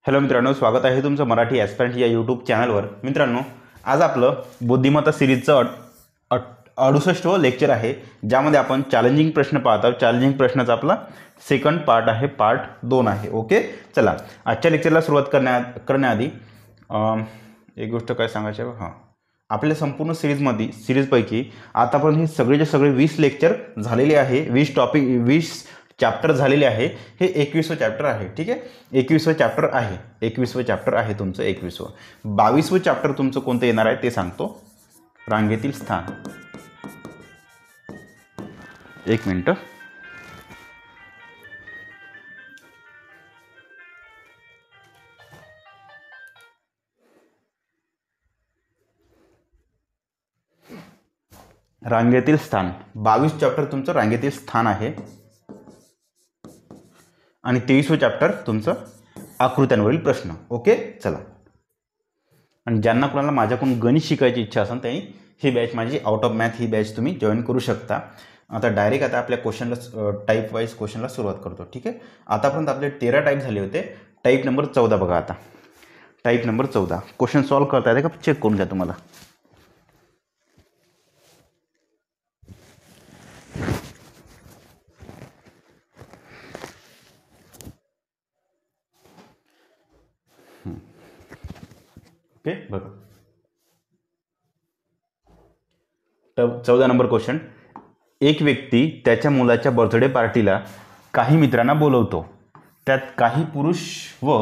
Hello मित्रांनो, स्वागत आहे तुमचं मराठी ॲस्पिरंट या यूट्यूब चॅनलवर. मित्रांनो, आज आपलं बुद्धिमत्ता सिरीजचं 68वं लेक्चर आहे, ज्यामध्ये आपण चॅलेंजिंग प्रश्न पाहत आहोत. चॅलेंजिंग प्रश्नाचा आपला सेकंड पार्ट आहे, पार्ट 2 आहे. ओके, चला आजच्या लेक्चरला सुरुवात करण्याआधी एक गोष्ट काय सांगायची आहे. हां, आपल्या संपूर्ण सिरीजपैकी आतापर्यंत हे सगळेचे सगळे 20 लेक्चर झालेले आहे. 20 चॅप्टर झालेले आहे. हे 21वं चॅप्टर आहे. ठीक आहे, 21वं चॅप्टर आहे. 21वं चॅप्टर आहे तुमचं 21वं. 22वं चॅप्टर तुमचं कोणतं येणार आहे ते सांगतो. रांगेतील स्थान. एक मिनटं. रांगेतील स्थान 22 चॅप्टर तुमचं रांगेतील स्थान आहे. आणि 23वं चॅप्टर तुमचं आकृत्यांवरील प्रश्न. ओके, चला. आणि ज्यांना कोणाला माझ्याकडून गणित शिकायची इच्छा असेल त्यांनी ही बॅच, माझी out of math he batch तुम्ही जॉईन करू शकता. आता आपल्या क्वेश्चनला टाईप वाईज क्वेश्चनला सुरुवात करतो. ठीक आहे, आतापर्यंत आपले 13 टाईप झाले होते. टाईप नंबर 14 बघा. आता टाईप नंबर 14 क्वेश्चन सॉल्व्ह करता येते का चेक करून घ्या तुम्हाला. ओके, बघा. 14 नंबर क्वेश्चन. एक व्यक्ती त्याच्या मुलाच्या बर्थडे पार्टीला काही मित्रांना बोलवतो. त्यात काही पुरुष व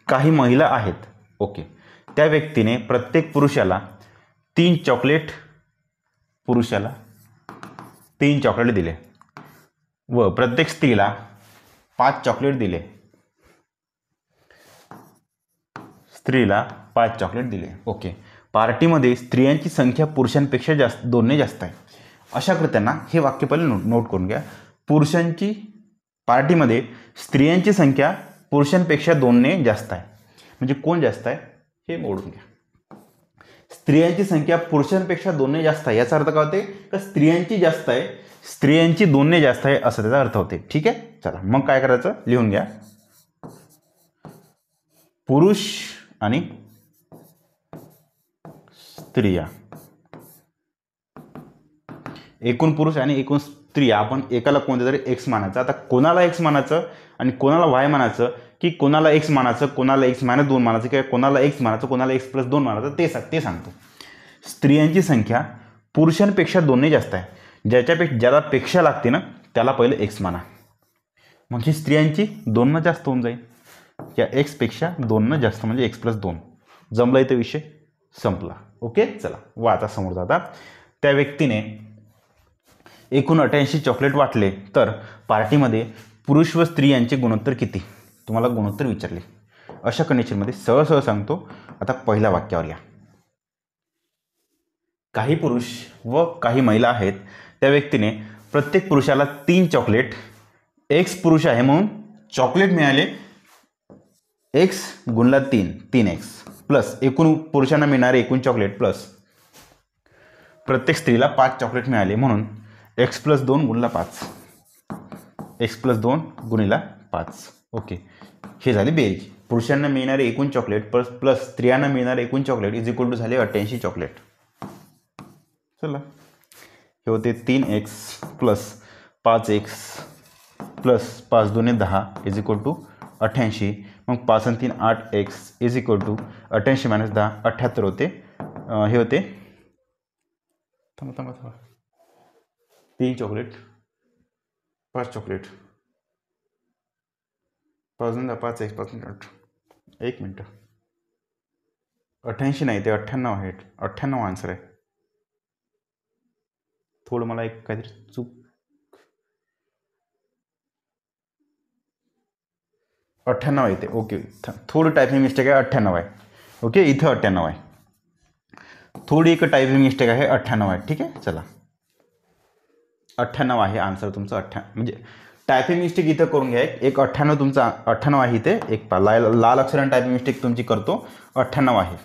काही महिला आहेत. ओके, त्या व्यक्तीने प्रत्येक पुरुषाला 3 चॉकलेट दिले व प्रत्येक स्त्रीला 5 चॉकलेट दिले. ओके, पार्टीमध्ये स्त्रियांची संख्या पुरुषांपेक्षा दोनने जास्त आहे. अशा करताना हे वाक्य पहिले नोट करून घ्या. पार्टीमध्ये स्त्रियांची संख्या पुरुषांपेक्षा 2ने जास्त आहे. म्हणजे कोण जास्त आहे हे मोडून घ्या. स्त्रियांची संख्या पुरुषांपेक्षा 2ने जास्त आहे याचा अर्थ काय होते का स्त्रियांची जास्त आहे, स्त्रियांची 2ने जास्त आहे असं त्याचा अर्थ होते. ठीक आहे, चला मग काय करायचं लिहून घ्या. पुरुष आणि स्त्रिया, एकूण पुरुष आणि एकूण स्त्रिया, आपण एकाला कोणत्या तरी एक्स मानायचं. आता कोणाला एक्स मानायचं आणि कोणाला वाय मानायचं, की कोणाला एक्स मानायचं, कोणाला एक्स मायनस 2 मानायचं, किंवा कोणाला एक्स मानायचं, कोणाला एक्स प्लस 2 मानायचं ते सांगतो. स्त्रियांची संख्या पुरुषांपेक्षा 2ने जास्त आहे. ज्याला पेक्षा लागते ना त्याला पहिले एक्स माना. मग ही स्त्रियांची 2 जास्त होऊन जाईल. या एक्सपेक्षा 2 जास्त म्हणजे एक्स प्लस 2. जमला इथं विषय संपला. ओके, चला व आता समोर जाता. त्या व्यक्तीने एकूण 88 चॉकलेट वाटले तर पार्टीमध्ये पुरुष व स्त्री यांचे गुणोत्तर किती? तुम्हाला गुणोत्तर विचारले. अशा कंडिशनमध्ये सहज सांगतो. आता पहिल्या वाक्यावर या. काही पुरुष व काही महिला आहेत. त्या व्यक्तीने प्रत्येक पुरुषाला 3 चॉकलेट, एक्स पुरुष आहे म्हणून चॉकलेट मिळाले एक्स गुणला 3x प्लस एकूण पुरुषांना मिळणारे एकूण चॉकलेट प्लस प्रत्येक स्त्रीला 5 चॉकलेट मिळाले म्हणून x plus 2 गुणला 5, x plus 2 गुणिला 5. Okay, हे झाले बेरीज. पुरुषांना मिळणारे एकूण चॉकलेट प्लस स्त्रियांना मिळणारे एकूण चॉकलेट इज इक्वल टू झाले 88 चॉकलेट. चला, हे होते 3x plus 5x plus 5 2 10 is equal to 88. मग 5 आणि 3 8x is equal to 88 minus 10 78 होते. हे होते थांबा 3 चॉकलेट 5 चॉकलेट 5 2 5x 5 8. एक मिनटं, 88 नाही ते 98 आहे. 98 आन्सर आहे. थोडं मला एक काहीतरी चूक, 98 येते. ओके, थोडी टायपिंग मिस्टेक आहे. 98 आहे. ओके, इथं 98 आहे. थोडी एक टायपिंग मिस्टेक आहे. 98 आहे. ठीक आहे, चला 98 आहे आन्सर तुमचं. 98 म्हणजे टायपिंग मिस्टेक इथं करून घ्या. एक 98 तुमचा 98 आहे इथे. एक लाल अक्षराने टायपिंग मिस्टेक तुमची करतो. 98 आहे.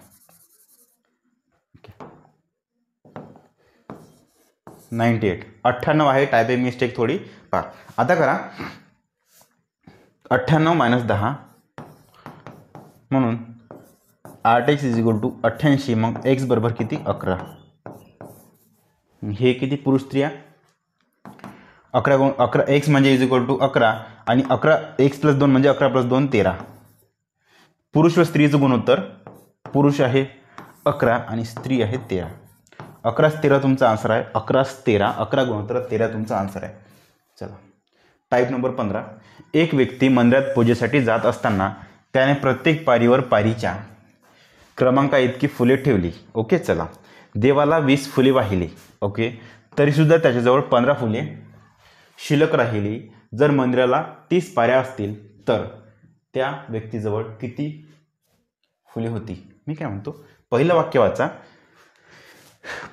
ओके, 98 98 आहे टायपिंग मिस्टेक थोडी पहा. आता करा 98 मायनस 10 म्हणून 8x = 88. मग x बरोबर किती 11. हे किती पुरुष स्त्रिया 11 x म्हणजे = 11 आणि 11 x + 2 म्हणजे 11 + 2 13. पुरुष व स्त्रीचं गुणोत्तर पुरुष आहे 11 आणि स्त्री आहे 13. 11 13 तुमचा आन्सर आहे. 11 13 11 गुणोत्तर 13 तुमचा आन्सर आहे. चला टाईप नंबर 15. एक व्यक्ती मंदिरात पूजेसाठी जात असताना त्याने प्रत्येक पारीवर पारीच्या क्रमांका इतकी फुले ठेवली. ओके. चला देवाला 20 फुले वाहिली. ओके. तरीसुद्धा त्याच्याजवळ 15 फुले शिल्लक राहिली. जर मंदिराला 30 पाऱ्या असतील तर त्या व्यक्तीजवळ किती फुले होती. मी काय म्हणतो, पहिलं वाक्य वाचा.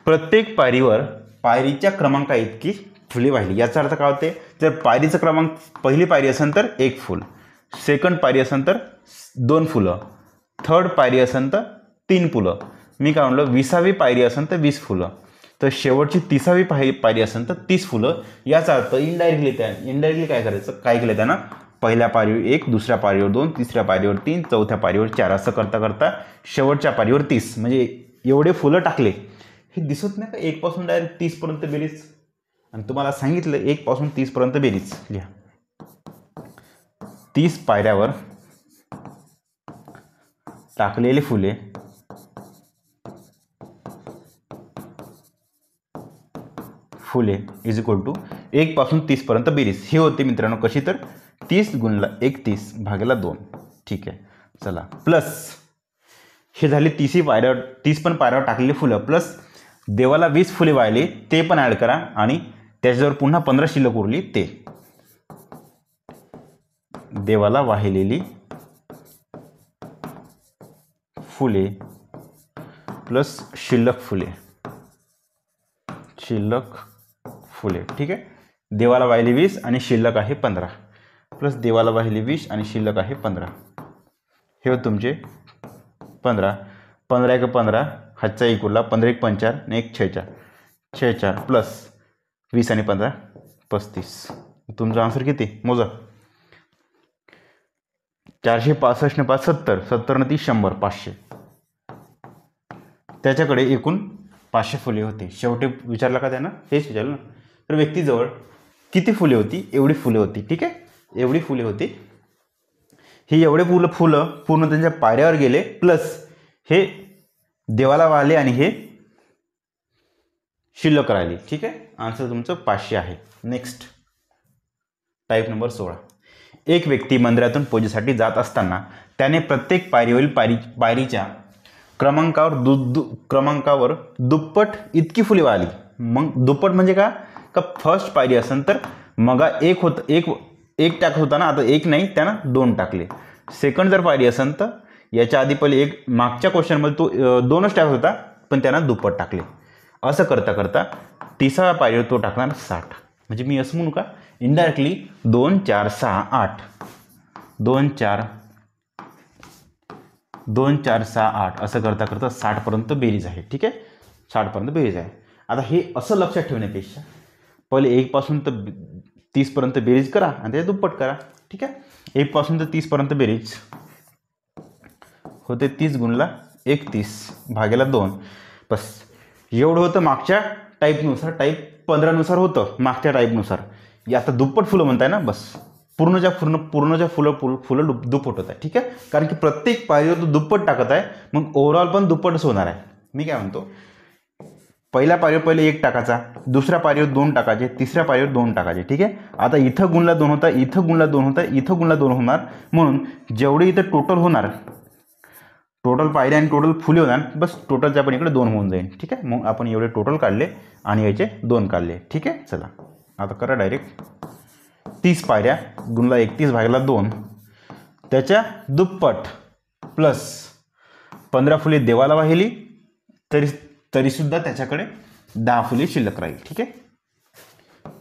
प्रत्येक पारीवर पायरीच्या क्रमांका इतकी फुले वाहिली. याचा अर्थ काय होते, जर पायरीचा क्रमांक पहिली पायरी असेल तर 1 फुल, सेकंड पायरी असेल तर 2 फुलं, थर्ड पायरी असेल तर 3 फुलं. मी काय म्हणलं, 20वी पायरी असेल तर 20 फुलं, तर शेवटची 30वी पायरी असेल तर 30 फुलं. याचा अर्थ इनडायरेक्टली काय करायचं, काय केलं त्यानं, पहिल्या पायरीवर 1, दुसऱ्या पायरीवर 2, तिसऱ्या पायरीवर 3, चौथ्या पायरीवर 4 असं करता करता शेवटच्या पायरीवर 30 म्हणजे एवढे फुलं टाकले. हे दिसत नाही का, 1 पासून डायरेक्ट 30 पर्यंत बेरीज. आणि तुम्हाला सांगितलं 1 पासून 30 पर्यंत बेरीज लिहा. 30 पायऱ्यावर टाकलेले फुले = 1 पासून 30 पर्यंत बेरीज. हे होते मित्रांनो कशी, तर 30 × 31 / 2. ठीक आहे. चला प्लस हे झाले 30 पण पायऱ्यावर टाकलेली फुलं, प्लस देवाला 20 फुले वाहिले ते पण ॲड करा आणि त्याच्यावर पुन्हा 15 शिल्लक उरली ते. देवाला वाहिलेली फुले प्लस शिल्लक फुले. ठीक आहे. देवाला वाहिली 20 आणि शिल्लक आहे 15, प्लस देवाला वाहिली 20 आणि शिल्लक आहे 15. हे होते तुमचे 15. 15 × 15 हातचा 1 उरला, 15 × 5 = 1 46 प्लस 20 आणि 15 35. तुमचा आन्सर किती मोजा. 465 ने 5 70, 70 ने 30 100, 500. त्याच्याकडे एकूण 500 फुले होते. शेवटी विचारलं का त्यानं, हेच विचारलं ना. तर व्यक्तीजवळ किती फुले होती, एवढी फुले होती. ठीक आहे, एवढी फुले होती. ही एवढे फुलं पूर्ण त्यांच्या पायऱ्यावर गेले, प्लस हे देवाला वाहिले आणि हे शिल्लक राहिली. ठीक आहे, आन्सर तुमचं 500 आहे. Next type number 16. एक व्यक्ती मंदिरातून पूजेसाठी जात असताना त्याने प्रत्येक पायरीवरील पायरीच्या क्रमांकावर दुप्पट इतकी फुले वाहिली. मग दुप्पट म्हणजे का फर्स्ट पायरी असेल तर मगा एक टाकत होता ना, आता 1 नाही त्यानं 2 टाकले. सेकंड जर पायरी असेल तर याच्या आधी पहिले एक मागच्या क्वेश्चनमध्ये तो 2च टाकत होता पण त्यानं दुप्पट टाकले. असं करता करता 30व्या पायरीवर तो टाकणार 60. म्हणजे मी असं म्हणू का, इनडायरेक्टली 2 4 6 8 2 4 6 8 असं करता करता 60 पर्यंत बेरीज आहे. ठीक आहे, 60 पर्यंत बेरीज आहे. आता हे असं लक्षात ठेवण्यापेक्षा पहिले 1 पासून तर 30 पर्यंत बेरीज करा आणि त्याचे दुप्पट करा. ठीक आहे, 1 पासून तर 30 पर्यंत बेरीज होते 30 × 31 / 2. बस एवढं होतं मागच्या टाईपनुसार. टाईप 15 नुसार होतं मागच्या टाईपनुसार. आता दुप्पट फुलं म्हणताय ना, बस पूर्णच्या फुलं दुप्पट होत आहे. ठीक आहे, कारण की प्रत्येक पायरीवर तो दुप्पट टाकत आहे, मग ओव्हरऑल पण दुप्पटच होणार आहे. मी काय म्हणतो, पहिल्या पायरीवर पहिले 1 टाकायचा, दुसऱ्या पायरीवर 2 टाकायचे, तिसऱ्या पायरीवर 2 टाकायचे. ठीक आहे, आता इथं गुणला 2 होता, इथं गुणला 2 होता, इथं गुणला 2 होणार. म्हणून जेवढे इथं टोटल होणार, टोटल पायऱ्या आणि टोटल फुले होणार, बस टोटलच्या पण इकडे 2 होऊन जाईल. ठीक आहे, मग आपण एवढे टोटल काढले आणि याचे 2 काढले. ठीक आहे, चला आता करा डायरेक्ट. 30 पायऱ्या गुणला 31 / 2 त्याच्या दुप्पट प्लस 15 फुले देवाला वाहिली तरीसुद्धा त्याच्याकडे 10 फुले शिल्लक राहील. ठीक आहे,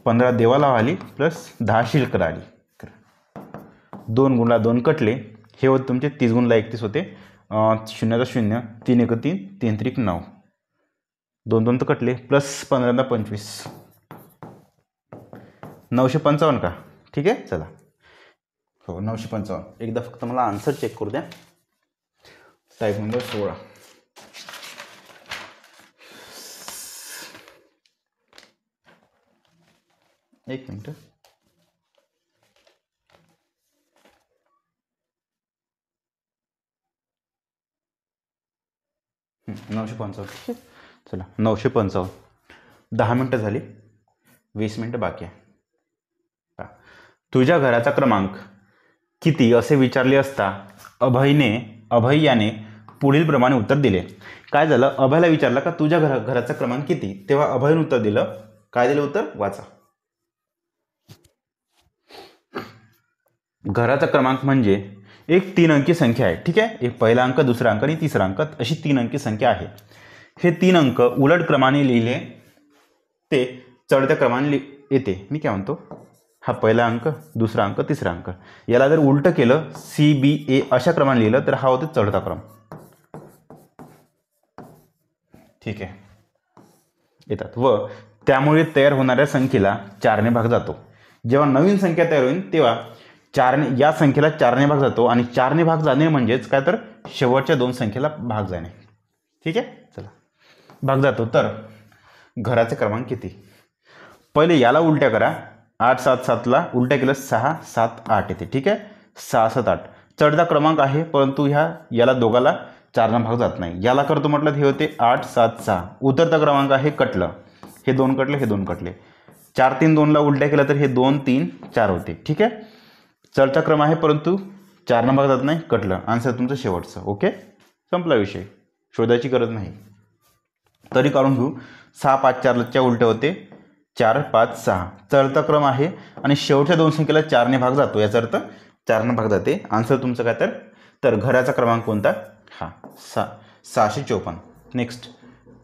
15 देवाला वाहिली प्लस 10 शिल्लक राहिली. 2 × 2 कटले. हे होते तुमचे 30 × 31 होते. 0 × 0 3 × 3 3 × 9 2 2 तर कटले, प्लस 15 × 25 955 का. ठीक आहे, चला हो 955. एकदा फक्त मला आन्सर चेक करू द्या. Type number 16. एक मिनिट. हं, 955. चला 955. 10 मिनटं झाली, 20 मिनटं बाकी आहे. तुझ्या घराचा क्रमांक किती असे विचारले असता अभय याने पुढील प्रमाणे उत्तर दिले. काय झालं, अभयला विचारलं का तुझ्या घराचा क्रमांक किती, तेव्हा अभयने उत्तर दिलं. काय दिलं उत्तर, वाचा. घराचा क्रमांक म्हणजे एक 3 अंकी संख्या आहे. ठीक आहे, एक पहिला अंक, दुसरा अंक आणि तिसरा अंक, अशी 3 अंकी संख्या आहे. हे 3 अंक उलट क्रमाने लिहिले ते चढत्या क्रमाने येते. मी काय म्हणतो, हा पहिला अंक, दुसरा अंक, तिसरा अंक, याला जर उलट केलं CBA अशा क्रमाने लिहिलं तर हा होतो चढता क्रम. ठीक आहे, येतात. व त्यामुळे तयार होणाऱ्या संख्येला 4ने भाग जातो. जेव्हा नवीन संख्या तयार होईल तेव्हा 4ने, या संख्येला 4ने भाग जातो. आणि 4ने भाग जाणे म्हणजेच काय, तर शेवटच्या 2 संख्येला भाग जाणे. ठीक आहे, चला भाग जातो. तर घराचे क्रमांक किती, पहिले याला उलट्या करा. 8 7 7ला उलट्या केलं 6 7 8 येते. ठीक आहे, 6 7 8 चढता क्रमांक आहे, परंतु याला दोघाला 4ने भाग जात नाही. याला करतो म्हटलं हे होते 8 7 6. उतरता क्रमांक आहे, कटलं, हे 2 कटले, हे 2 कटले. 4 3 2ला उलट्या केलं तर हे 2 3 4 होते. ठीक आहे, चढता क्रम आहे परंतु 4ने भाग जात नाही, कटलं. आन्सर तुमचं शेवटचं. ओके, संपला विषय, शोधायची गरज नाही. तरी काढून घेऊ. 6 5 4च्या उलटे होते 4 5 6. चढता क्रम आहे आणि शेवटच्या 2 संख्येला 4ने भाग जातो, याचा अर्थ 4ने भाग जाते. आन्सर तुमचं काय, तर घराचा क्रमांक कोणता, हा 654. Next,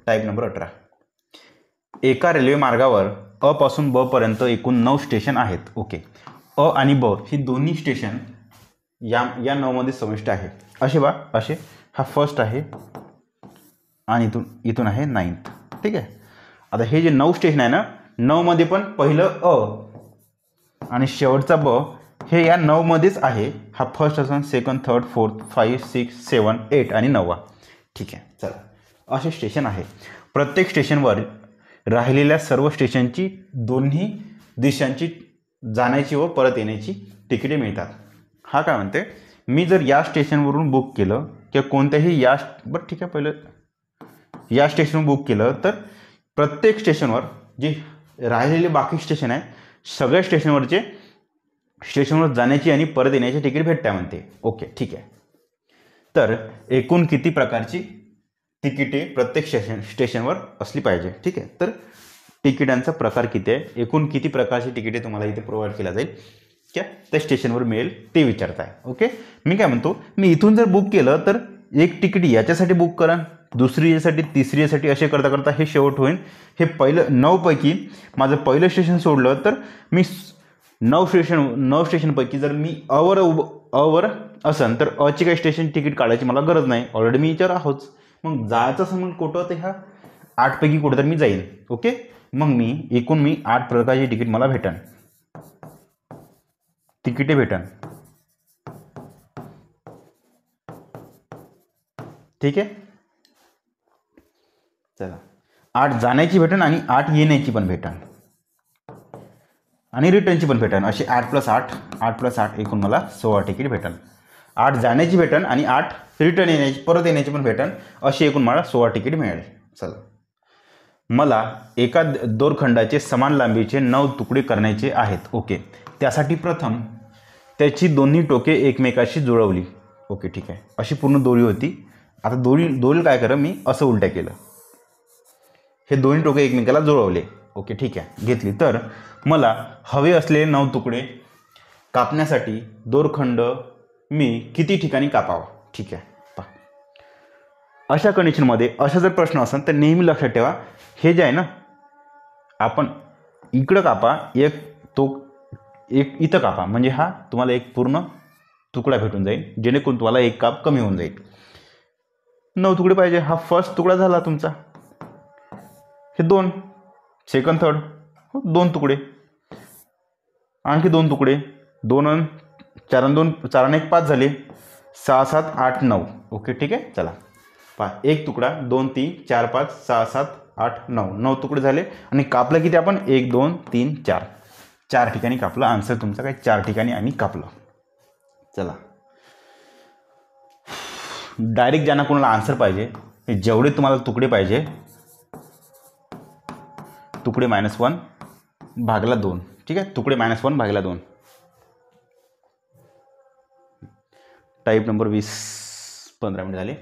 type number 18. एका रेल्वे मार्गावर अ पासून ब पर्यंत एकूण 9 स्टेशन आहेत. ओके, अ आणि ब ही दोन्ही स्टेशन या 9मध्ये समाविष्ट आहेत. असे बा, असे हा फर्स्ट आहे आणि इथून आहे 9th. ठीक आहे, आता हे जे 9 स्टेशन आहे ना, 9मध्ये पण पहिलं अ आणि शेवटचा ब हे या 9मध्येच आहे. हा फर्स्ट असून सेकंड, थर्ड, फोर्थ, 5 6 7 8 आणि 9वा. ठीक आहे, चला असे स्टेशन आहे. प्रत्येक स्टेशनवर राहिलेल्या सर्व स्टेशनची दोन्ही दिशांची जाण्याची व परत येण्याची तिकिटे मिळतात. हा काय म्हणते, मी जर या स्टेशनवरून बुक केलं किंवा कोणत्याही बरं ठीक आहे, पहिलं या स्टेशनवर बुक केलं तर प्रत्येक स्टेशनवर जे राहिलेले बाकी स्टेशन आहे, सगळ्या स्टेशनवर जाण्याची आणि परत येण्याची तिकीट भेटते म्हणते. ओके, ठीक आहे. तर एकूण किती प्रकारची तिकिटे प्रत्येक स्टेशनवर असली पाहिजे. ठीक आहे, तर तिकिटांचा प्रकार किती आहे, एकूण किती प्रकारची तिकिटे तुम्हाला इथे प्रोव्हाइड केल्या जाईल क्या त्या स्टेशनवर मिळेल ते विचारताय. ओके, मी काय म्हणतो, मी इथून जर बुक केलं तर एक तिकीट याच्यासाठी बुक करा, दुसरी यासाठी, तिसरी यासाठी, असे करता करता हे शेवट होईल. हे पहिलं 9 पैकी माझं पहिलं स्टेशन सोडलं तर मी 9 स्टेशनपैकी जर मी अवर असन तर अची काही स्टेशन तिकीट काढायची मला गरज नाही, ऑलरेडी मी याच्यावर आहोत. मग जायचं असं म्हणून कुठं ते ह्या 8 पैकी कुठं तर मी जाईन. ओके, मग मी 8 प्रकारची तिकीट मला तिकिटे भेटन. ठीक आहे, चला 8 जाण्याची भेटन आणि 8 येण्याची पण भेटन आणि रिटर्नची पण भेटन. अशी 8 + 8 एकूण मला 16 तिकीट भेटन. 8 जाण्याची भेटन आणि 8 रिटर्न परत येण्याची पण भेटन. अशी एकूण मला 16 तिकीट मिळेल. चला, मला एका दोरखंडाचे समान लांबीचे 9 तुकडे करण्याचे आहेत. ओके, त्यासाठी प्रथम त्याची दोन्ही टोके एकमेकाशी जुळवली. ओके, ठीक आहे, अशी पूर्ण दोरी होती. आता दोरी काय करा, मी असं उलट्या केलं, हे दोन्ही टोके एकमेकाला जुळवले. ओके, ठीक आहे, घेतली. तर मला हवे असलेले 9 तुकडे कापण्यासाठी दोरखंड मी किती ठिकाणी कापावा. ठीक आहे, अशा कंडिशनमध्ये असा जर प्रश्न असेल तर नेहमी लक्षात ठेवा, हे जे आहे ना, आपण इकडं कापा, एक इथं कापा, म्हणजे हा तुम्हाला एक पूर्ण तुकडा भेटून जाईल, जेणेकरून तुम्हाला एक काप कमी होऊन जाईल. 9 तुकडे पाहिजे, हा फर्स्ट तुकडा झाला तुमचा. हे 2 सेकंड, थर्ड, 2 तुकडे, आणखी 2 तुकडे, 2 4 आणि 1 5 झाले. 6 7 8 9. ओके ठीक आहे. चला पहा, एक तुकडा 2 3 4 5 6 7 8 9, 9 तुकडे झाले आणि कापलं किती आपण 1 2 3 4, 4 ठिकाणी कापलं. आन्सर तुमचा काय 4 ठिकाणी आम्ही कापलं. चला डायरेक्ट ज्यांना कोणाला आन्सर पाहिजे, हे जेवढे तुम्हाला तुकडे पाहिजे, तुकडे -1 भागला 2. ठीक आहे, तुकडे -1 भागला 2. Type number 20. 15 मिनिट झाले.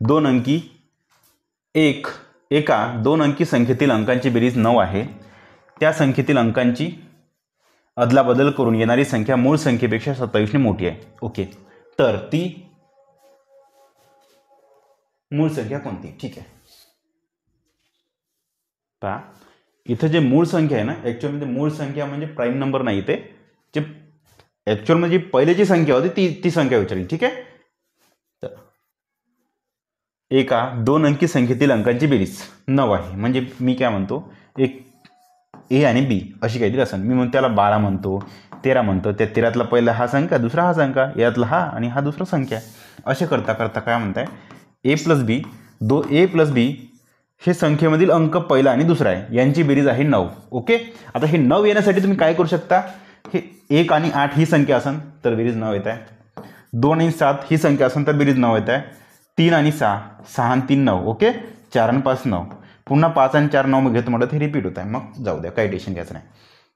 2 अंकी एका 2 अंकी संख्येतील अंकांची बेरीज 9 आहे. त्या संख्येतील अंकांची अदलाबदल करून येणारी संख्या मूळ संख्येपेक्षा 27ने मोठी आहे. ओके, तर ती मूळ संख्या कोणती? ठीक आहे, पहा इथं जे मूळ संख्या आहे ना, ॲक्च्युअलमध्ये मूळ संख्या म्हणजे प्राईम नंबर नाही, ते जे ॲक्च्युअलमध्ये जी पहिल्याची संख्या होती ती संख्या विचारली. ठीक आहे, तर एका 2 अंकी संख्येतील अंकांची बेरीज 9 आहे. म्हणजे मी काय म्हणतो, एक ए आणि बी अशी काहीतरी असेल. मी म्हणतो त्याला 12 म्हणतो, 13 म्हणतो. त्या 13तला पहिला हा संख्या, दुसरा हा संख्या, यातला हा आणि हा दुसरा संख्या. असे करता करता काय म्हणताय, ए प्लस बी, ए प्लस बी हे संख्येमधील अंक पहिला आणि दुसरा आहे, यांची बेरीज आहे 9. ओके, आता हे 9 येण्यासाठी तुम्ही काय करू शकता, हे 1 आणि 8 ही संख्या असेल तर बेरीज 9 येत आहे. 2 आणि 7 ही संख्या असेल तर बेरीज 9 येत आहे. 3 आणि 6, 6 आणि 3 9. ओके, 4 आणि 5 9. पुन्हा 5 आणि 4 9 घेतो म्हटलं, हे रिपीट होत आहे. मग जाऊ द्या, काही टेन्शन घ्यायचं नाही.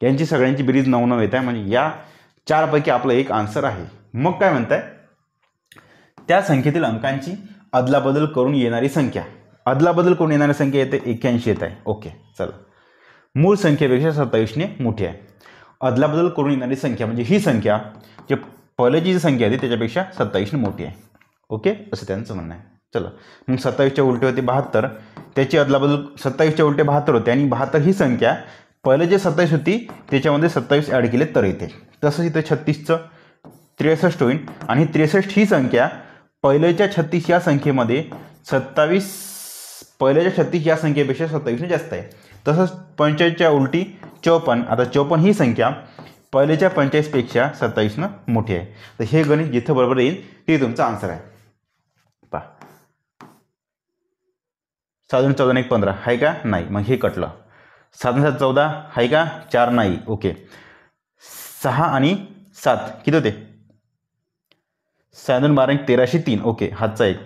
यांची सगळ्यांची बेरीज 9 9 येत आहे. म्हणजे या 4 पैकी आपलं एक आन्सर आहे. मग काय म्हणताय, त्या संख्येतील अंकांची अदलाबदल करून येणारी संख्या, अदलाबदल करून येणारी संख्या येते 81 येत आहे. ओके, चला मूळ संख्येपेक्षा 27ने मोठी आहे. अदलाबदल करून येणारी संख्या म्हणजे ही संख्या जे पहिल्याची जी संख्या आहे त्याच्यापेक्षा 27ने मोठी आहे. ओके, असं त्यांचं म्हणणं आहे. चला मग 27च्या उलटे होते 72, त्याची अदलाबदल 27च्या उलटे 72 होते आणि 72 ही संख्या पहिले जे 27 होती त्याच्यामध्ये 27 ॲड केले तर येते. तसंच इथं 36चं 63 होईल आणि 63 ही संख्या पहिल्याच्या 36 या संख्येमध्ये 27, पहिल्याच्या 36 या संख्येपेक्षा 27ने जास्त आहे. तसंच 45च्या उलटी 54, आता 54 ही संख्या पहिल्याच्या 45पेक्षा 27ने मोठी आहे. तर हे गणित जिथं बरोबर येईल ते तुमचा आन्सर आहे. पहा 7 14 1 15 आहे का? नाही, मग हे कटलं. 7 7 14 आहे का? 4 नाही. ओके, 6 आणि 7 किती होते? 7 12 1 13 3. ओके, हातचा एक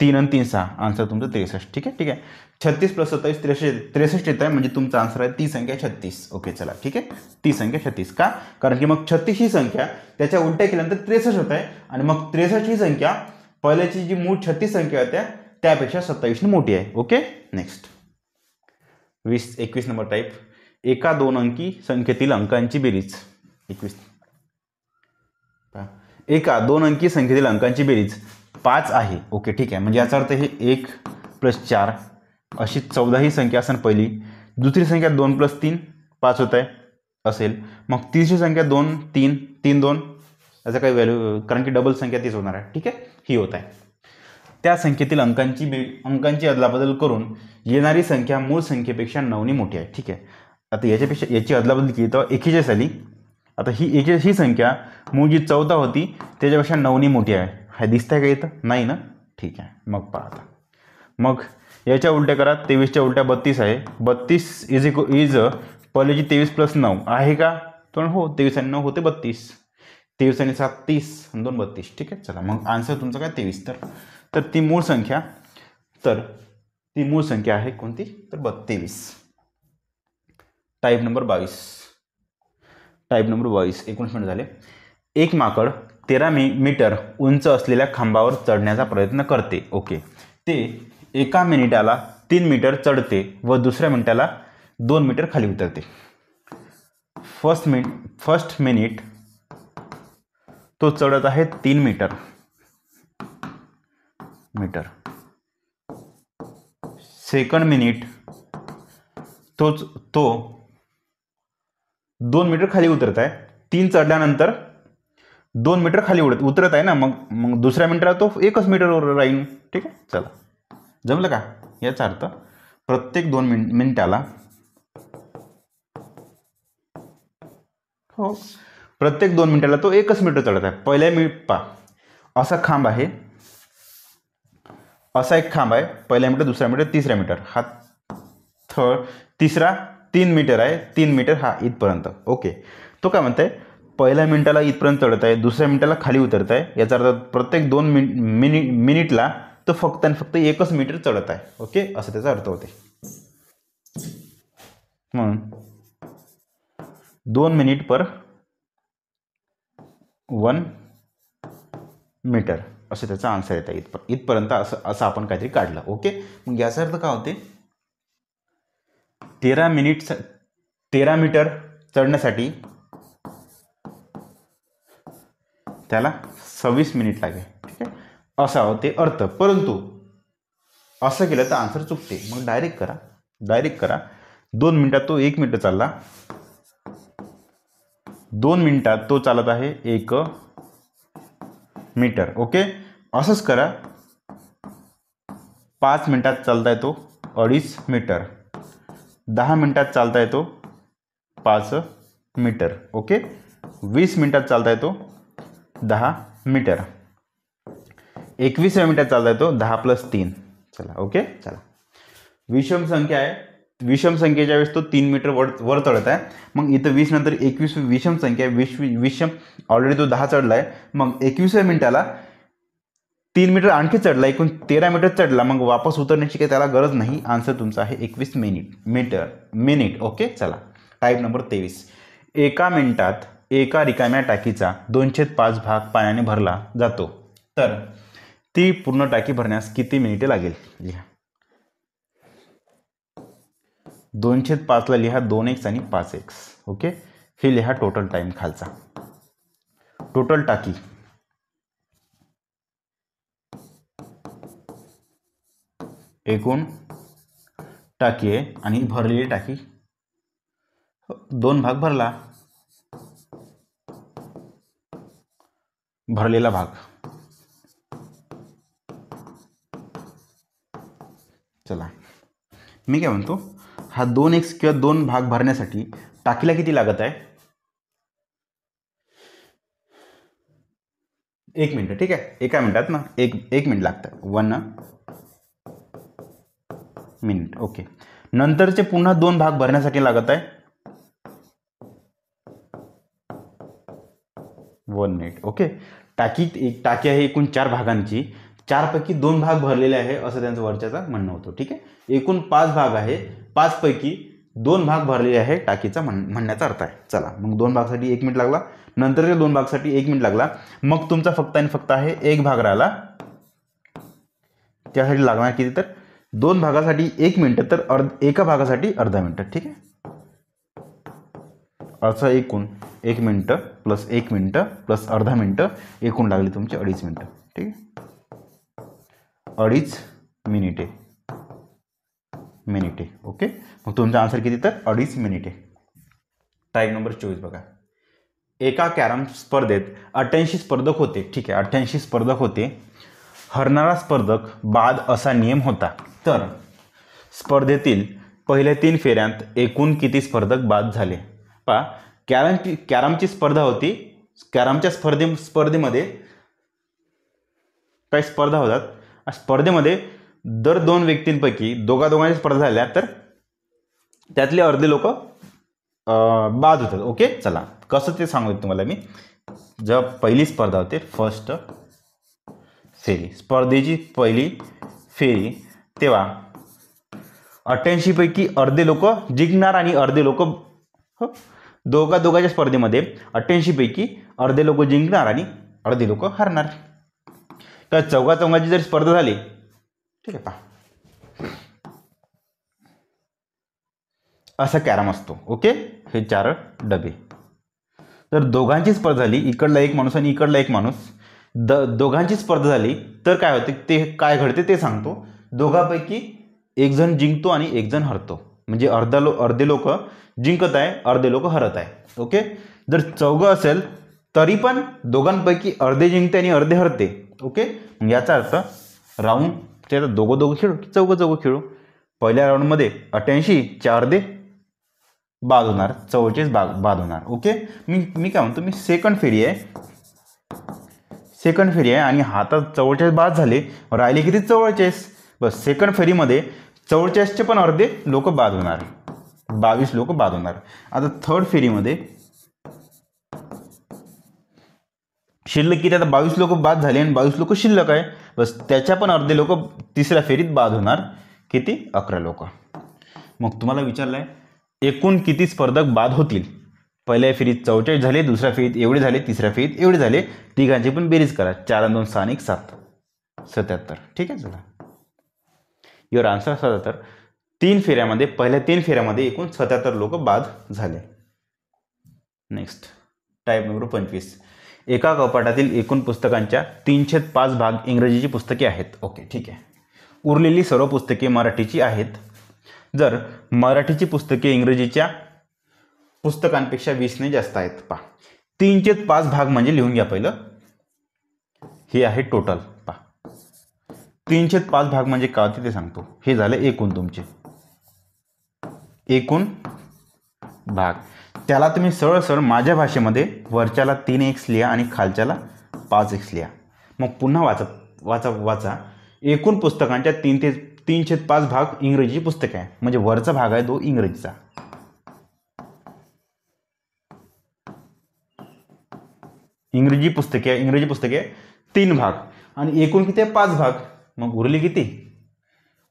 3 आणि 3 6. आन्सर तुमचं 63. ठीक आहे, ठीक आहे. 36 + 27 63 येत आहे. म्हणजे तुमचा आन्सर आहे ती संख्या 36. ओके, चला ठीक आहे, ती संख्या 36. का? कारण की मग 36 ही संख्या त्याच्या उलट्या केल्यानंतर 63 होत आहे आणि मग 63 ही संख्या पहिल्याची जी मूळ 36 संख्या होत्या त्यापेक्षा 27ने मोठी आहे. Okay, next 21 number type. एका 2 अंकी संख्येतील अंकांची बेरीज 21. एका 2 अंकी संख्येतील अंकांची बेरीज 5 आहे. ओके, ठीक आहे. म्हणजे याचा अर्थ हे 1 + 4 अशी 14 ही संख्या असेल पहिली. दुसरी संख्या 2 + 3 5 होत आहे असेल. मग तिसरी संख्या 2 3 3 2 याचा काही व्हॅल्यू, कारण की डबल संख्या तीच होणार आहे. ठीक आहे, ही होत आहे. त्या संख्येतील अंकांची अदलाबदल करून येणारी संख्या मूळ संख्येपेक्षा 9ने मोठी आहे. ठीक आहे, आता याची अदलाबदल केली तर 41 आली. आता ही संख्या मूळ जी 14 होती त्याच्यापेक्षा 9ने मोठी आहे. हा दिसतंय का इथं? नाही ना? ठीक आहे, मग पहा आता. मग याच्या उलट्या करा. 23च्या उलट्या 32 आहे. 32 इज पहिल्याची 23 + 9 आहे का? तर हो, 23 आणि 9 होते 32. 23 आणि 7 30 आणि 2 32. ठीक आहे, चला मग आन्सर तुमचं काय 23. तर ती मूळ संख्या आहे कोणती? तर 23. Type number 22. 19 मिनिट झाले. एक माकड 13 मीटर उंच असलेल्या खांबावर चढण्याचा प्रयत्न करते. ओके, ते एका मिनिटाला 3 मीटर चढते व दुसऱ्या मिनिटाला 2 मीटर खाली उतरते. फर्स्ट मिनिट तो चढत आहे 3 मीटर. सेकंड मिनिट तो 2 मीटर खाली उतरत आहे. 3 चढल्यानंतर 2 मीटर खाली उतरत आहे ना, मग दुसऱ्या मिनिटाला तो 1 मीटरवर राहील. ठीक आहे, चला जमलं का? याचा अर्थ प्रत्येक 2 मिनिटाला तो 1 मीटर चढत आहे. पहिल्या असा खांब आहे, असा एक खांब आहे, पहिला मीटर, दुसरा मीटर, तिसरा मीटर, हा तिसरा 3 मीटर आहे, 3 मीटर हा इथपर्यंत. ओके. तो काय म्हणताय, पहिल्या मिनिटाला इथपर्यंत चढत आहे, दुसऱ्या मिनिटाला खाली उतरत आहे. याचा अर्थ प्रत्येक 2 मिनिटला तो फक्त आणि फक्त 1 मीटर चढत आहे. ओके, असं त्याचा अर्थ होते. म्हणून 2 मिनिट पर 1 मीटर असं त्याचा आन्सर येत आहे. इथपर्यंत असं आपण काहीतरी काढलं. ओके, मग याचा अर्थ काय होते, 13 मीटर चढण्यासाठी त्याला 26 मिनिट लागेल. ठीक आहे, असा होते अर्थ. परंतु असं केलं तर आन्सर चुकते. मग डायरेक्ट करा 2 मिनिटात तो 1 मीटर चालला, 2 मिनिटात तो चालत आहे 1 मीटर. ओके, असंच करा. 5 मिनिटात चालता येतो 2.5 मीटर, 10 मिनिटात चालता येतो 5 मीटर. ओके, 20 मिनिटात चालता येतो 10 मीटर, 21व्या मिनिटात चालता येतो 10 + 3. चला, ओके, चला. विषम संख्या आहे, विषम संख्येच्या वेळेस तो 3 मीटर वर चढत आहे. मग इथं 20 नंतर 21 विषम संख्या आहे, विषम ऑलरेडी तो 10 चढला आहे. मग 21व्या मिनिटाला 3 मीटर आणखी चढला, एकूण 13 मीटर चढला. मग वापस उतरण्याची काही त्याला गरज नाही. आन्सर तुमचा आहे 21 मिनिट. ओके, चला. Type number 23. एका मिनिटात एका रिकाम्या टाकीचा 2/5 भाग पाण्याने भरला जातो, तर ती पूर्ण टाकी भरण्यास किती मिनिटे लागेल? लिहा. 2/5 ला लिहा 2x आणि 5x. ओके, हे लिहा टोटल टाइम खालचा. टोटल टाकी एकूण टाकी आहे आणि भरलेली टाकी 2 भाग भरला, भरलेला भाग. चला, मी काय म्हणतो, हा 2x किंवा 2 भाग भरण्यासाठी टाकीला किती लागत आहे? 1 मिनिट. ठीक आहे, एका मिनिटात ना 1 मिनिट लागतं, 1 मिनिट. ओके, नंतरचे पुन्हा 2 भाग भरण्यासाठी लागत आहे 1 मिनिट. ओके, टाकी आहे एकूण 4 भागांची, 4 पैकी 2 भाग भरलेले आहे असं त्यांचं वरच्याचं म्हणणं होतं. ठीक आहे, एकूण 5 भाग आहे, 5 पैकी 2 भाग भरलेले आहे टाकीचा म्हणण्याचा अर्थ आहे. चला, मग 2 भागासाठी 1 मिनिट लागला, नंतरच्या 2 भागासाठी 1 मिनिट लागला. मग तुमचा फक्त आणि फक्त आहे 1 भाग राहिला, त्यासाठी लागणार किती? तर 2 भागासाठी 1 मिनिट, तर एका भागासाठी अर्धा मिनिट. ठीक आहे, असं एकूण 1 मिनिट प्लस 1 मिनिट प्लस अर्धा मिनिट, एकूण लागली तुमची 2.5 मिनिटं. ठीक आहे, 2.5 मिनिटे. ओके, मग तुमचा आन्सर किती? तर 2.5 मिनिटे. टाईप नंबर 24 बघा. एका कॅरम स्पर्धेत 88 स्पर्धक होते. ठीक आहे, 88 स्पर्धक होते. हरणारा स्पर्धक बाद असा नियम होता, तर स्पर्धेतील पहिल्या 3 फेऱ्यांत एकूण किती स्पर्धक बाद झाले? पहा, कॅरमची स्पर्धा होती. कॅरमच्या स्पर्धेमध्ये काही स्पर्धा होतात. स्पर्धेमध्ये दर 2 व्यक्तींपैकी दोघांची स्पर्धा झाल्या तर त्यातले अर्धे लोक बाद होतात. ओके, चला, कसं ते सांगतो तुम्हाला मी. जेव्हा पहिली स्पर्धा होते, फर्स्ट फेरी, स्पर्धेची पहिली फेरी, तेव्हा 88 पैकी अर्धे लोक जिंकणार आणि अर्धे लोक दोघांच्या स्पर्धेमध्ये 88 पैकी अर्धे लोक जिंकणार आणि अर्धे लोक हरणार. तर चौघाची जर स्पर्धा झाली, ठीक आहे, पहा असा कॅरम असतो. ओके, हे 4 डबे. तर दोघांची स्पर्धा झाली, इकडला एक माणूस आणि इकडला एक माणूस, दोघांची स्पर्धा झाली तर काय होते, ते काय घडते ते सांगतो. दोघांपैकी एक जण जिंकतो आणि एक जण हरतो. म्हणजे अर्धे लोक जिंकत आहे, अर्धे लोक हरत आहे. ओके, जर चौघं असेल तरी पण दोघांपैकी अर्धे जिंकते आणि अर्धे हरते. ओके, याचा अर्थ राऊंड ते दोघं खेळू की चौघं खेळू. पहिल्या राऊंडमध्ये 88 अर्धे बाद होणार, 44 बाद होणार. ओके, मी काय म्हणतो, मी सेकंड फेरी आहे, सेकंड फेरी आहे आणि हातात 44 बाद झाले, राहिले किती 44. बस सेकंड फेरीमध्ये 44चे पण अर्धे लोक बाद होणार, 22 लोक बाद होणार. आता थर्ड फेरीमध्ये शिल्लक किती, आता 22 लोक बाद झाले आणि 22 लोक शिल्लक आहे, बस त्याच्या पण अर्धे लोक तिसऱ्या फेरीत बाद होणार, किती 11 लोक. मग तुम्हाला विचारलं आहे एकूण किती स्पर्धक बाद होतील. पहिल्या फेरीत 44 झाले, दुसऱ्या फेरीत एवढे झाले, तिसऱ्या फेरीत एवढे झाले, तिघांची पण बेरीज करा. 4 आणि 2 6 आणि 1 7, 77. ठीक आहे. चला युअर आन्सर 77. 3 फेऱ्यामध्ये, पहिल्या 3 फेऱ्यामध्ये एकूण 77 लोक बाद झाले. Next type number 25. एका कपाटातील एकूण पुस्तकांच्या 3/5 भाग इंग्रजीची पुस्तके आहेत. ओके, ठीक आहे. उरलेली सर्व पुस्तके मराठीची आहेत. जर मराठीची पुस्तके इंग्रजीच्या पुस्तकांपेक्षा 20ने जास्त आहेत. पहा 3/5 भाग म्हणजे लिहून घ्या पहिलं, हे आहे टोटल. पहा 3/5 भाग म्हणजे काय होते ते सांगतो. हे झालं एकूण तुमचे एकूण भाग. त्याला तुम्ही सरळ सरळ माझ्या भाषेमध्ये वरच्याला 3x लिहा आणि खालच्याला 5x लिहा. मग पुन्हा वाचा वाचा वाचा. एकूण पुस्तकांच्या 3/5 भाग इंग्रजीची पुस्तके आहे, म्हणजे वरचा भाग आहे तो इंग्रजीचा. इंग्रजी पुस्तके 3 भाग आणि एकूण किती आहे 5 भाग. मग उरली किती,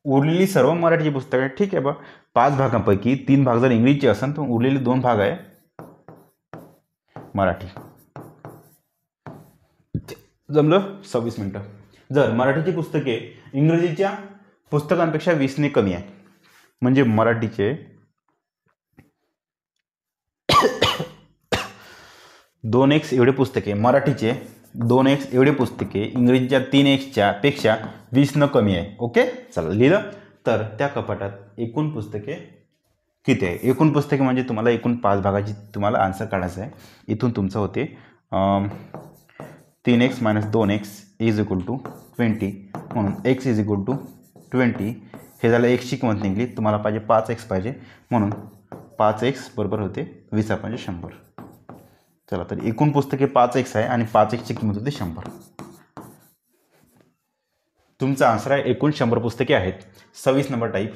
उरलेली सर्व मराठीची पुस्तकं आहे. ठीक आहे बा. 5 भागांपैकी 3 भाग जर इंग्रजीचे असेल तर उरलेले 2 भाग आहे मराठी. जमलं. 26 मिनिटं. जर मराठीची पुस्तके इंग्रजीच्या पुस्तकांपेक्षा 20ने कमी आहे, म्हणजे मराठीचे 2x एवढे पुस्तके, मराठीचे 2x एवढे पुस्तके इंग्रजीच्या 3x पेक्षा 20 कमी आहे. ओके, चला लिहिलं. तर त्या कपाटात एकूण पुस्तके किती आहे. एकूण पुस्तके म्हणजे तुम्हाला एकूण 5 भागाची तुम्हाला आन्सर काढायचं आहे. इथून तुमचं होते 3x - 2x = 20, म्हणून x = 20. हे झालं x ची किंमत निघली. तुम्हाला पाहिजे 5x पाहिजे, म्हणून 5x बरोबर होते 20 × 100. चला, तर एकूण पुस्तके 5x आहे आणि 5x ची किंमत होते 100. तुमचा आन्सर आहे एकूण 100 पुस्तके आहेत. 26 नंबर टाईप.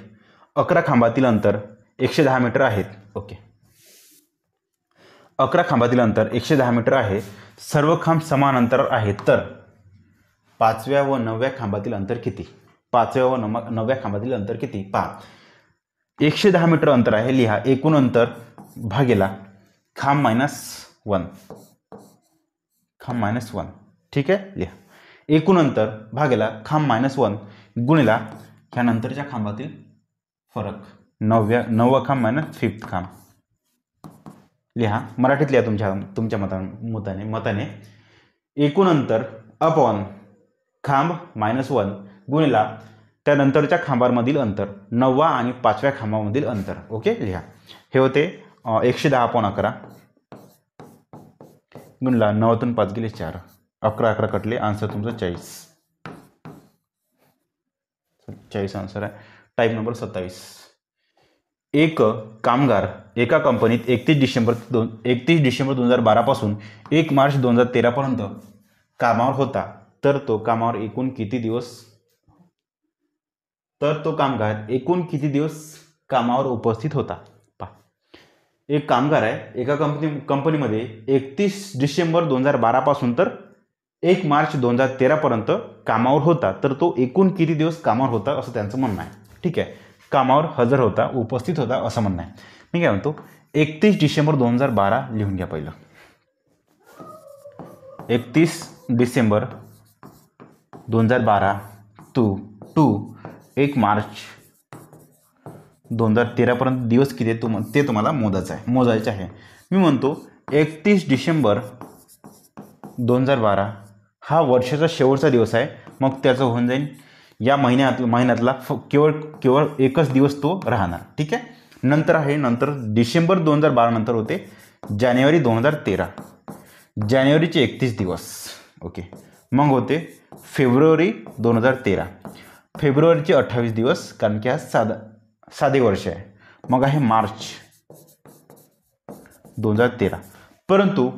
11 खांबातील अंतर 110 मीटर आहेत. ओके, 11 खांबातील अंतर 110 मीटर आहे. सर्व खांब समान अंतरावर आहेत, तर 5व्या व 9व्या खांबातील अंतर किती. 5व्या व 9व्या खांबातील अंतर किती. पहा 110 मीटर अंतर आहे. लिहा एकूण अंतर भागेला खांब -1. खांब -1. ठीक आहे. लिहा एकूण अंतर भागेला खांब -1 गुणिला ह्या नंतरच्या खांबातील फरक. 9वा खांब - 5th खांब. लिहा मराठीत लिहा तुमच्या मताने. एकूण अंतर अपॉन खांब -1 गुणिला त्यानंतरच्या खांबांमधील अंतर, 9वा आणि 5व्या खांबामधील अंतर. ओके, लिहा. हे होते 110/11 गुणला 9तून 5 गेले 4, 11 कटले. आन्सर तुमचं 40 आन्सर आहे. Type number 27. एक कामगार एका कंपनीत 31 डिसेंबर 2012 पासून 1 मार्च 2013 पर्यंत कामावर होता, तर तो कामावर एकूण किती दिवस कामावर उपस्थित होता. एक कामगार आहे एका कंपनीमध्ये 31 डिसेंबर 2012 पासून तर 1 मार्च 2013 पर्यंत कामावर होता, तर तो एकूण किती दिवस कामावर होता असं त्यांचं म्हणणं आहे. ठीक आहे. कामावर हजर होता, उपस्थित होता असं म्हणणं आहे. मी काय म्हणतो 31 डिसेंबर 2012 लिहून घ्या पहिलं. 31 डिसेंबर 2012 टू 1 मार्च 2013 पर्यंत दिवस किती ते तुम्हाला मोजायचे आहे. मी म्हणतो 31 डिसेंबर 2012 हा वर्षाचा शेवटचा दिवस आहे. मग त्याचं होऊन जाईल या महिन्यातला केवळ एकच दिवस तो राहणार. ठीक आहे. नंतर डिसेंबर 2012 नंतर होते जानेवारी 2013, जानेवारीचे 31 दिवस. ओके. मग होते फेब्रुवारी 2013, फेब्रुवारीचे 28 दिवस, कारण की हा साधे वर्ष आहे. मग आहे मार्च 2013. परंतु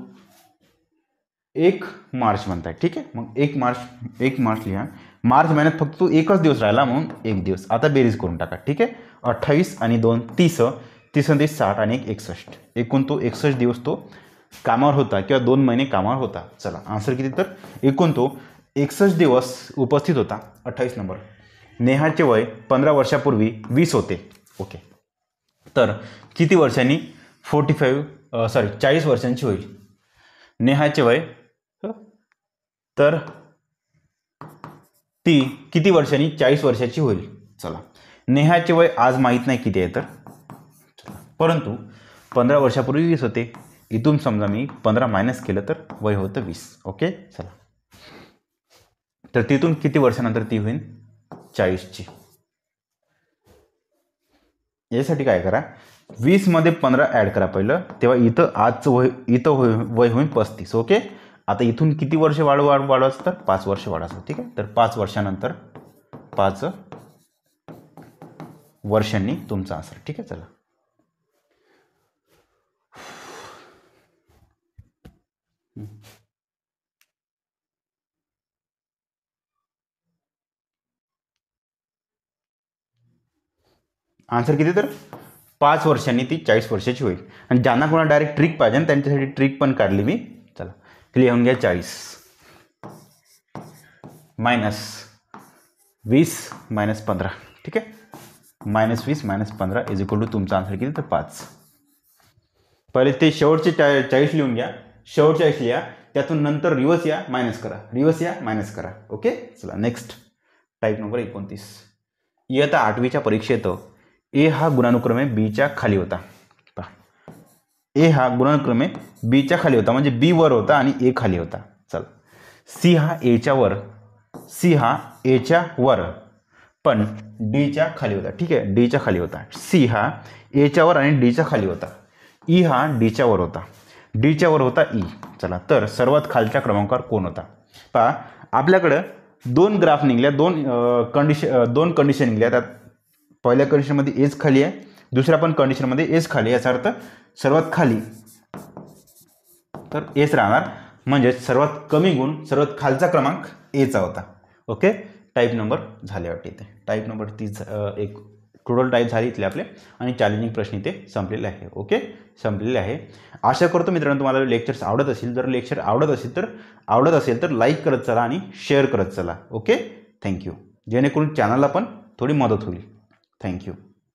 1 मार्च म्हणताय, ठीक आहे. मग 1 मार्च लिहा. मार्च महिन्यात फक्त तो एकच दिवस राहिला म्हणून 1 दिवस. आता बेरीज करून टाका, ठीक आहे. 28 आणि 2 30, 30 आणि 60 आणि 1 61. एकूण तो 61 दिवस तो कामावर होता किंवा 2 महिने कामावर होता. चला आन्सर किती, तर एकूण तो 61 दिवस उपस्थित होता. 28 नंबर. नेहाचे वय 15 वर्षापूर्वी 20 होते. ओके, तर किती वर्षांनी 40 वर्षांची होईल नेहाचे वय, तर ती किती वर्षांनी 40 वर्षाची होईल. चला, नेहाचे वय आज माहीत नाही किती आहे, तर परंतु 15 वर्षापूर्वी 20 होते. इथून समजा मी 15 मायनस केलं तर वय होतं 20. ओके, चला, तर तिथून किती वर्षानंतर ती होईल 40ची. यासाठी काय करा, 20 मध्ये 15 ॲड करा पहिलं, तेव्हा इथं आजचं वय वय होईल 35. ओके, आता इथून किती वर्ष वाढवायचं, तर 5 वर्ष वाढवायचं. ठीक आहे, तर 5 वर्षानंतर 5 वर्षांनी तुमचा आन्सर. ठीक आहे, चला. आन्सर किती, तर 5 वर्षांनी ती 40 वर्षाची होईल. आणि ज्यांना कोणा डायरेक्ट ट्रिक पाहिजे ना त्यांच्यासाठी ट्रिक पण काढली मी. चला, लिहून घ्या. 40 मायनस 20 मायनस 15. ठीक आहे, -20 - 15 इज इक्वल टू तुमचा आन्सर किती, तर 5. पहिले ते शेवटचे 40 लिहून घ्या. शेवटचे 40 लिहा, त्यातून नंतर रिवर्स या, मायनस करा, रिवर्स या, मायनस करा. ओके, चला नेक्स्ट. Type number 29. इयत्ता 8वीच्या परीक्षेत ए हा गुणानुक्रमे बीच्या खाली होता. ए हा गुणानुक्रमे बीच्या खाली होता, म्हणजे बी वर होता आणि ए खाली होता. चला, सी हा एच्या वर पण डीच्या खाली होता. ठीक आहे, डीच्या खाली होता. सी हा एच्या वर आणि डीच्या खाली होता. ई हा डीच्या वर होता. डीच्या वर होता ई. चला, तर सर्वात खालच्या क्रमांकावर कोण होता. पहा, आपल्याकडं 2 ग्राफ निघल्या, 2 कंडिशन निघल्या. त्यात पहिल्या कंडिशनमध्ये एज खाली आहे, दुसऱ्या पण कंडिशनमध्ये एज खाली. याचा अर्थ सर्वात खाली तर एच राहणार, म्हणजे सर्वात कमी गुण, सर्वात खालचा क्रमांक एचा होता. ओके, टाईप नंबर झाले वाटते इथे. टाईप नंबर 30 एक टोटल टाईप झाली इथले आपले, आणि चॅलेंजिंग प्रश्न इथे संपलेले आहे. ओके, संपलेले आहे. आशा करतो मित्रांनो तुम्हाला लेक्चर्स आवडत असतील. जर लेक्चर आवडत असेल तर लाईक करत चला आणि शेअर करत चला. Okay, thank you. जेणेकरून चॅनलला पण थोडी मदत होईल. थँक्यू.